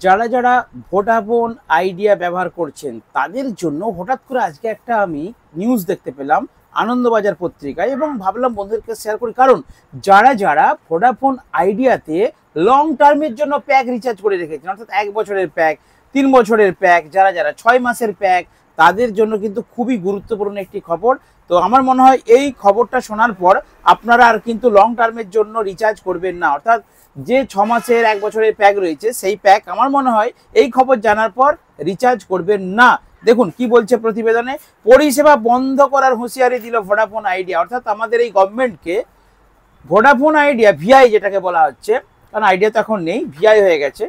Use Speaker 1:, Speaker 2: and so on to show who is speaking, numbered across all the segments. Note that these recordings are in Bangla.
Speaker 1: যারা যারা ভোডাফোন আইডিয়া ব্যবহার করছেন তাদের জন্য হঠাৎ করে আজকে একটা আমি নিউজ দেখতে পেলাম আনন্দবাজার পত্রিকায় এবং ভাবলাম বন্ধুদেরকে শেয়ার করি। কারণ যারা যারা ভোডাফোন আইডিয়াতে লং টার্মের জন্য প্যাক রিচার্জ করে রেখেছেন, অর্থাৎ 1 বছরের প্যাক, 3 বছরের প্যাক, যারা যারা 6 মাসের প্যাক, তাদের জন্য কিন্তু খুবই গুরুত্বপূর্ণ একটি খবর। তো আমার মনে হয় এই খবরটা শোনার পর আপনারা আর কিন্তু লং টার্মের জন্য রিচার্জ করবেন না, অর্থাৎ যে 6 মাসের 1 বছরের প্যাক রয়েছে সেই প্যাক আমার মনে হয় এই খবর জানার পর রিচার্জ করবেন না। দেখুন কি বলছে প্রতিবেদনে, পরিষেবা বন্ধ করার হুঁশিয়ারি দিল ভোডাফোন আইডিয়া। অর্থাৎ আমাদের এই গভর্নমেন্টকে ভোডাফোন আইডিয়া ভিআই যেটাকে বলা হচ্ছে, কারণ আইডিয়া তো এখন নেই, ভিআই হয়ে গেছে,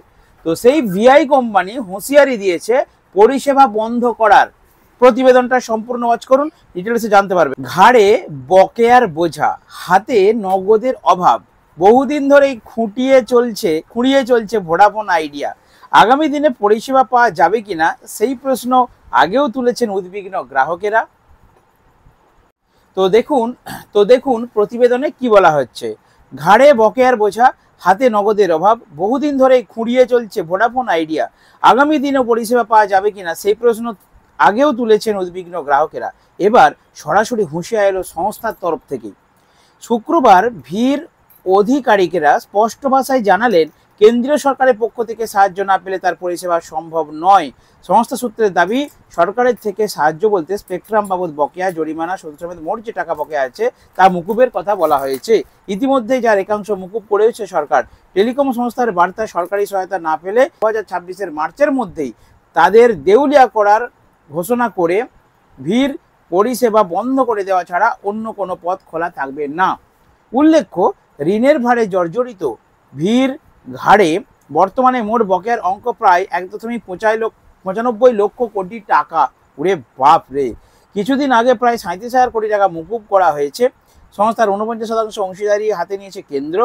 Speaker 1: তো সেই ভিআই কোম্পানি হুঁশিয়ারি দিয়েছে পরিষেবা বন্ধ করার। প্রতিবেদনটা সম্পূর্ণ ওয়াচ করুন, ডিটেলসে জানতে পারবেন। ঘাড়ে বকেয়ার বোঝা, হাতে নগদের অভাব, বহুদিন ধরেই খুঁড়িয়ে চলছে ভোডাফোন আইডিয়া। আগামী দিনে পরিষেবা পাওয়া যাবে কিনা সেই প্রশ্ন আগেও তুলেছেন উদ্বিগ্ন গ্রাহকেরা। তো দেখুন প্রতিবেদনে কি বলা হচ্ছে। ঘাড়ে বকেয়ার বোঝা, হাতে নগদের অভাব, বহুদিন ধরেই খুঁড়িয়ে চলছে ভোডাফোন আইডিয়া। আগামী দিনেও পরিষেবা পাওয়া যাবে কিনা সেই প্রশ্ন আগেও তুলেছেন উদ্বিগ্ন গ্রাহকেরা। এবার সরাসরি হুঁশিয়ারি এলো সংস্থার তরফ থেকেই। শুক্রবার ভির আধিকারিকেরা স্পষ্ট ভাষায় জানালেন, কেন্দ্রীয় সরকারের পক্ষ থেকে সাহায্য না পেলে তার পরিষেবা সম্ভব নয়। সংস্থা সূত্রের দাবি, সরকারের থেকে সাহায্য বলতে স্পেকট্রাম বাবদ বকেয়া, জরিমানা সমেত মোট যে টাকা বকেয়া আছে তা মুকুবের কথা বলা হয়েছে। ইতিমধ্যেই যার একাংশ মুকুব করেছে সরকার। টেলিকম সংস্থার বার্তা, সরকারি সহায়তা না পেলে 2026-এর মার্চের মধ্যেই তাদের দেউলিয়া করার ঘোষণা করে ভির পরিষেবা বন্ধ করে দেওয়া ছাড়া অন্য কোনো পথ খোলা থাকবে না। উল্লেখ্য, ঋণের ভারে জর্জরিত ভির ঘাড়ে বর্তমানে মোট বকেয়ার অঙ্ক প্রায় 1.95 লক্ষ কোটি টাকা। ওরে বাপ রে! কিছুদিন আগে প্রায় 37,000 কোটি টাকা মুকুব করা হয়েছে। সংস্থার 49% অংশীদারি হাতে নিয়েছে কেন্দ্র।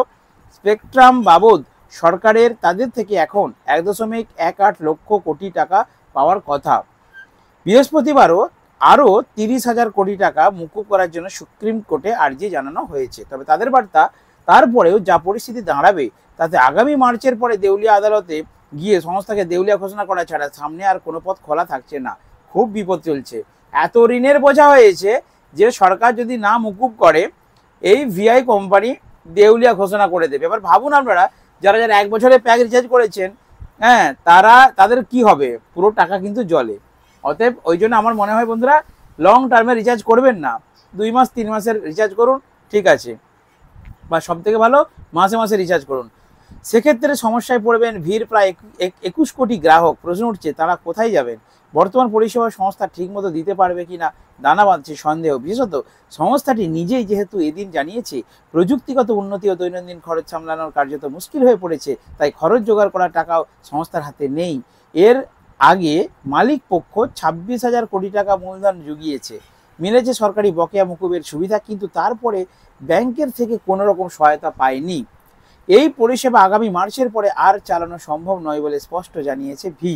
Speaker 1: স্পেকট্রাম বাবদ সরকারের তাদের থেকে এখন 1.18 লক্ষ কোটি টাকা পাওয়ার কথা। বৃহস্পতিবারও আরও 30,000 কোটি টাকা মুকুব করার জন্য সুপ্রিম কোর্টে আর্জি জানানো হয়েছে। তবে তাদের বার্তা, তারপরেও যা পরিস্থিতি দাঁড়াবে তাতে আগামী মার্চের পরে দেউলিয়া আদালতে গিয়ে সংস্থাকে দেউলিয়া ঘোষণা করা ছাড়া সামনে আর কোনো পথ খোলা থাকছে না। খুব বিপদ চলছে, এত ঋণের বোঝা হয়েছে যে সরকার যদি না মুকুব করে এই ভিআই কোম্পানি দেউলিয়া ঘোষণা করে দেবে। এবার ভাবুন আপনারা, যারা যারা 1 বছরের প্যাক রিচার্জ করেছেন, হ্যাঁ, তাদের কি হবে? পুরো টাকা কিন্তু জলে। অতএব ওই জন্য আমার মনে হয় বন্ধুরা, লং টার্মে রিচার্জ করবেন না, 2 মাস 3 মাসের রিচার্জ করুন, ঠিক আছে, বা সব থেকে ভালো মাসে মাসে রিচার্জ করুন। সেক্ষেত্রে সমস্যায় পড়বেন ভিড় প্রায় 21 কোটি গ্রাহক। প্রশ্ন উঠছে, তারা কোথায় যাবেন? বর্তমান পরিষেবা সংস্থা ঠিকমতো দিতে পারবে কিনা দানা বাঁধছে সন্দেহ। বিশেষত সংস্থাটি নিজেই যেহেতু এদিন জানিয়েছে প্রযুক্তিগত উন্নতি ও দৈনন্দিন খরচ সামলানোর কার্যত মুশকিল হয়ে পড়েছে, তাই খরচ জোগাড় করার টাকাও সংস্থার হাতে নেই। এর আগে মালিক পক্ষ 26,000 কোটি টাকা মূলধন জুগিয়েছে, মিলেছে সরকারি বকেয়া মুকুবের সুবিধা, কিন্তু তারপরে ব্যাংকের থেকে কোনো রকম সহায়তা পায়নি। এই পরিষেবা আগামী মার্চের পরে আর চালানো সম্ভব নয় বলে স্পষ্ট জানিয়েছে ভি।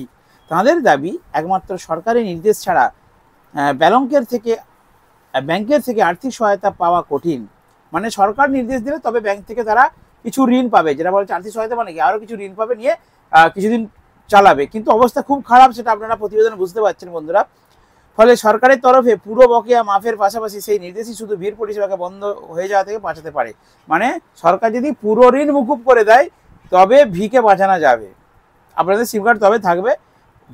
Speaker 1: তাঁদের দাবি, একমাত্র সরকারি নির্দেশ ছাড়া ব্যাংকের থেকে আর্থিক সহায়তা পাওয়া কঠিন। মানে সরকার নির্দেশ দিলে তবে ব্যাংক থেকে তারা কিছু ঋণ পাবে, যেটা বলছে আর্থিক সহায়তা, মানে কি আরও কিছু ঋণ পাবে, নিয়ে কিছুদিন চালাবে। কিন্তু অবস্থা খুব খারাপ, সেটা আপনারা প্রতিবেদনে বুঝতে পারছেন বন্ধুরা। ফলে সরকারের তরফে পুরো বকেয়া মাফের পাশাপাশি সেই নির্দেশই শুধু ভিড় পরিষেবাকে বন্ধ হয়ে যাওয়া থেকে বাঁচাতে পারে। মানে সরকার যদি পুরো ঋণ মুকুব করে দেয় তবে ভিকে বাঁচানো যাবে, আপনাদের সিম কার্ড তবে থাকবে।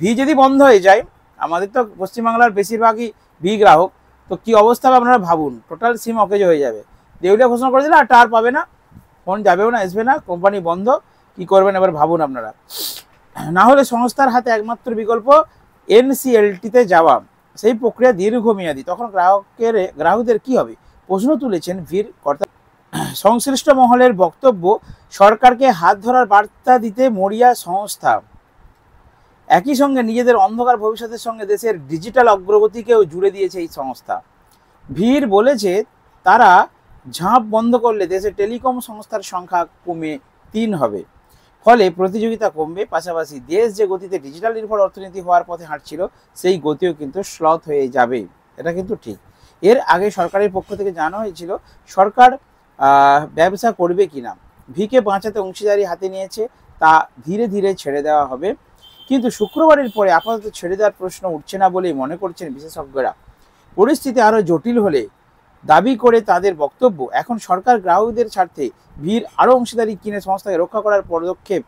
Speaker 1: ভি যদি বন্ধ হয়ে যায়, আমাদের তো পশ্চিমবাংলার বেশিরভাগই ভি গ্রাহক, তো কী অবস্থা হবে আপনারা ভাবুন। টোটাল সিম অকেজ হয়ে যাবে, দেউলিয়া ঘোষণা করে দিলে আর টার পাবে না, ফোন যাবেও না, আসবে না, কোম্পানি বন্ধ। কি করবেন এবার ভাবুন আপনারা। না হলে সংস্থার হাতে একমাত্র বিকল্প এনসিএলটিতে যাওয়া, সেই প্রক্রিয়া দীর্ঘমেয়াদী। তখন গ্রাহকদের কি হবে? প্রশ্ন তুলেছেন ভির কর্তা। সংশ্লিষ্ট মহলের বক্তব্য, সরকারকে হাত ধরার বার্তা দিতে মরিয়া সংস্থা, একই সঙ্গে নিজেদের অন্ধকার ভবিষ্যতের সঙ্গে দেশের ডিজিটাল অগ্রগতিকেও জুড়ে দিয়েছে এই সংস্থা। ভির বলেছে, তারা ঝাঁপ বন্ধ করলে দেশের টেলিকম সংস্থার সংখ্যা কমে 3 হবে। ফলে প্রতিযোগিতা কমবে, পাশাপাশি দেশ যে গতিতে ডিজিটাল নির্ভর অর্থনীতি হওয়ার পথে হাঁটছিল সেই গতিও কিন্তু স্লথ হয়ে যাবে। এটা কিন্তু ঠিক। এর আগে সরকারের পক্ষ থেকে জানানো হয়েছিল সরকার ব্যবসা করবে কিনা। ভিকে বাঁচাতে অংশীদারি হাতে নিয়েছে তা ধীরে ধীরে ছেড়ে দেওয়া হবে, কিন্তু শুক্রবারের পরে আপাতত ছেড়ে দেওয়ার প্রশ্ন উঠছে না বলেই মনে করছেন বিশেষজ্ঞরা। পরিস্থিতি আরও জটিল হলে দাবি করে তাদের বক্তব্য, এখন সরকার গ্রাহকদের স্বার্থে ভিড় আরও অংশীদারি কিনে সংস্থাকে রক্ষা করার পদক্ষেপ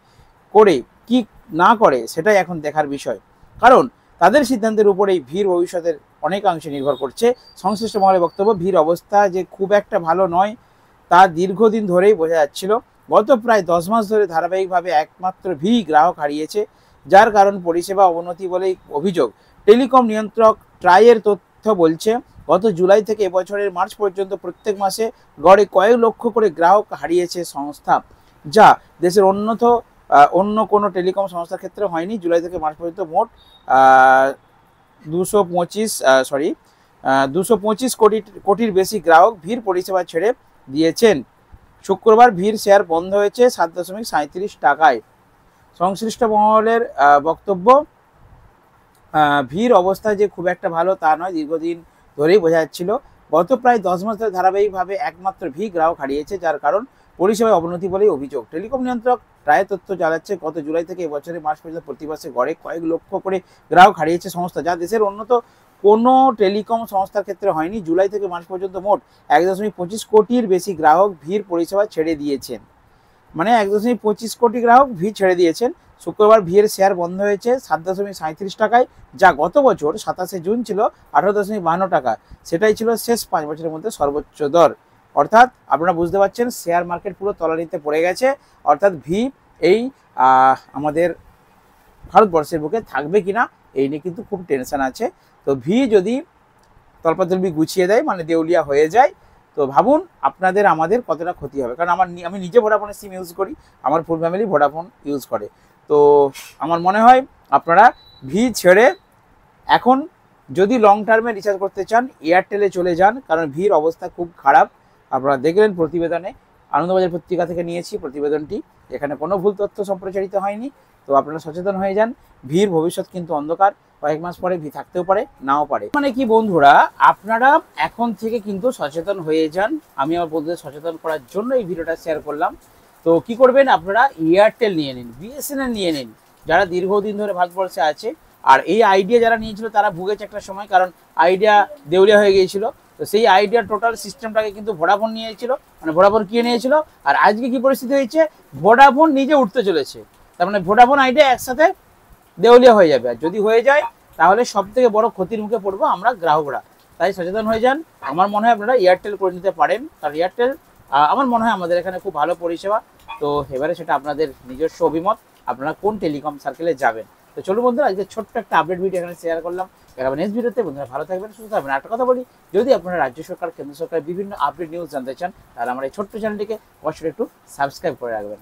Speaker 1: করে কি না করে সেটাই এখন দেখার বিষয়, কারণ তাদের সিদ্ধান্তের উপরেই ভিড় ভবিষ্যতের অনেকাংশে নির্ভর করছে। সংশ্লিষ্ট মহলের বক্তব্য, ভিড় অবস্থা যে খুব একটা ভালো নয় তা দীর্ঘদিন ধরেই বোঝা যাচ্ছিল। গত প্রায় 10 মাস ধরে ধারাবাহিকভাবে একমাত্র ভি গ্রাহক হারিয়েছে, যার কারণ পরিষেবা অবনতি বলেই অভিযোগ। টেলিকম নিয়ন্ত্রক ট্রাইয়ের তথ্য বলছে, গত জুলাই থেকে এবছরের মার্চ পর্যন্ত প্রত্যেক মাসে গড়ে কয়েক লক্ষ করে গ্রাহক হারিয়েছে সংস্থা, যা দেশের অন্য কোনো টেলিকম সংস্থার ক্ষেত্রে হয়নি। জুলাই থেকে মার্চ পর্যন্ত মোট 225 কোটির বেশি গ্রাহক ভিড় পরিষেবা ছেড়ে দিয়েছেন। শুক্রবার ভিড় শেয়ার বন্ধ হয়েছে 7.37 টাকায়। সংশ্লিষ্ট মহলের বক্তব্য, ভিড় অবস্থা যে খুব একটা ভালো তা নয়, দীর্ঘদিন ধরেই বোঝা যাচ্ছিল। গত প্রায় 10 মাস ধরে ধারাবাহিকভাবে একমাত্র ভি গ্রাহক হারিয়েছে, যার কারণ পরিষেবায় অবনতি বলেই অভিযোগ। টেলিকম নিয়ন্ত্রক প্রায় তথ্য জানাচ্ছে, গত জুলাই থেকে এবছরের মার্চ পর্যন্ত প্রতি মাসে গড়ে কয়েক লক্ষ করে গ্রাহক হারিয়েছে সংস্থা, যা দেশের কোনো টেলিকম সংস্থার ক্ষেত্রে হয়নি। জুলাই থেকে মার্চ পর্যন্ত মোট 1.25 কোটির বেশি গ্রাহক ভিড় পরিষেবা ছেড়ে দিয়েছেন, মানে 1.25 কোটি গ্রাহক ভিড় ছেড়ে দিয়েছেন। শুক্রবার ভিড় শেয়ার বন্ধ হয়েছে 7.37 টাকায়, যা গত বছর 27 জুন ছিল 18.52 টাকা। সেটাই ছিল শেষ 5 বছরের মধ্যে সর্বোচ্চ দর। অর্থাৎ আপনারা বুঝতে পারছেন শেয়ার মার্কেট পুরো তলানিতে পড়ে গেছে। অর্থাৎ ভি এই আমাদের ভারতবর্ষের বুকে থাকবে কিনা এই নিয়ে কিন্তু খুব টেনশন আছে। তো ভি যদি তলপাতলবি গুছিয়ে দেয়, মানে দেউলিয়া হয়ে যায়, তো ভাবুন আপনাদের আমাদের কতটা ক্ষতি হবে। কারণ আমি নিজে ভোডাফোনের সিম ইউজ করি, আমার ফুল ফ্যামিলি ভোডাফোন ইউজ করে। তো আমার মনে হয় আপনারা ভি ছেড়ে এখন যদি লং টার্মে রিচার্জ করতে চান এয়ারটেলে চলে যান, কারণ ভির অবস্থা খুব খারাপ। আপনারা দেখলেন প্রতিবেদনে, আনন্দবাজার পত্রিকা থেকে নিয়েছি প্রতিবেদনটি, এখানে কোনো ভুল তথ্য সম্প্রচারিত হয়নি। তো আপনারা সচেতন হয়ে যান, ভিড় ভবিষ্যৎ কিন্তু অন্ধকার, কয়েক মাস পরে ভি থাকতেও পারে নাও পারে। মানে কি বন্ধুরা, আপনারা এখন থেকে কিন্তু সচেতন হয়ে যান। আমি আমার বন্ধুদের সচেতন করার জন্য এই ভিডিওটা শেয়ার করলাম। তো কি করবেন, আপনারা এয়ারটেল নিয়ে নিন, বিএসএনএল নিয়ে নিন, যারা দীর্ঘদিন ধরে ভারতবর্ষে আছে। আর এই আইডিয়া যারা নিয়েছিল তারা ভুগেছে একটা সময়, কারণ আইডিয়া দেউলিয়া হয়ে গিয়েছিল। তো সেই আইডিয়া টোটাল সিস্টেমটাকে কিন্তু ভোডাফোন নিয়েছিল, মানে ভোডাফোন কিনে নিয়েছিল। আর আজকে কি পরিস্থিতি হয়েছে, ভোডাফোন নিজে উঠতে চলেছে। তার মানে ভোডাফোন আইডিয়া একসাথে দেউলিয়া হয়ে যাবে। আর যদি হয়ে যায় তাহলে সব থেকে বড় ক্ষতির মুখে পড়বো আমরা গ্রাহকরা। তাই সচেতন হয়ে যান। আমার মনে হয় আপনারা এয়ারটেল করে নিতে পারেন, কারণ এয়ারটেল আমার মনে হয় আমাদের এখানে খুব ভালো পরিষেবা। তো এবারে সেটা আপনাদের নিজস্ব অভিমত, আপনারা কোন টেলিকম সার্কেলে যাবেন। তো চলুন বন্ধুরা, আজকে ছোট্ট একটা আপডেট ভিডিও এখানে শেয়ার করলাম। দেখাবেন নেক্সট ভিডিওতে। বন্ধুরা ভালো থাকবেন, সুস্থ থাকবেন। একটা কথা বলি, যদি আপনারা রাজ্য সরকার কেন্দ্র সরকার বিভিন্ন আপডেট নিউজ জানতে চান, তাহলে আমার এই ছোট্ট চ্যানেলটিকে অবশ্যই একটু সাবস্ক্রাইব করে রাখবেন।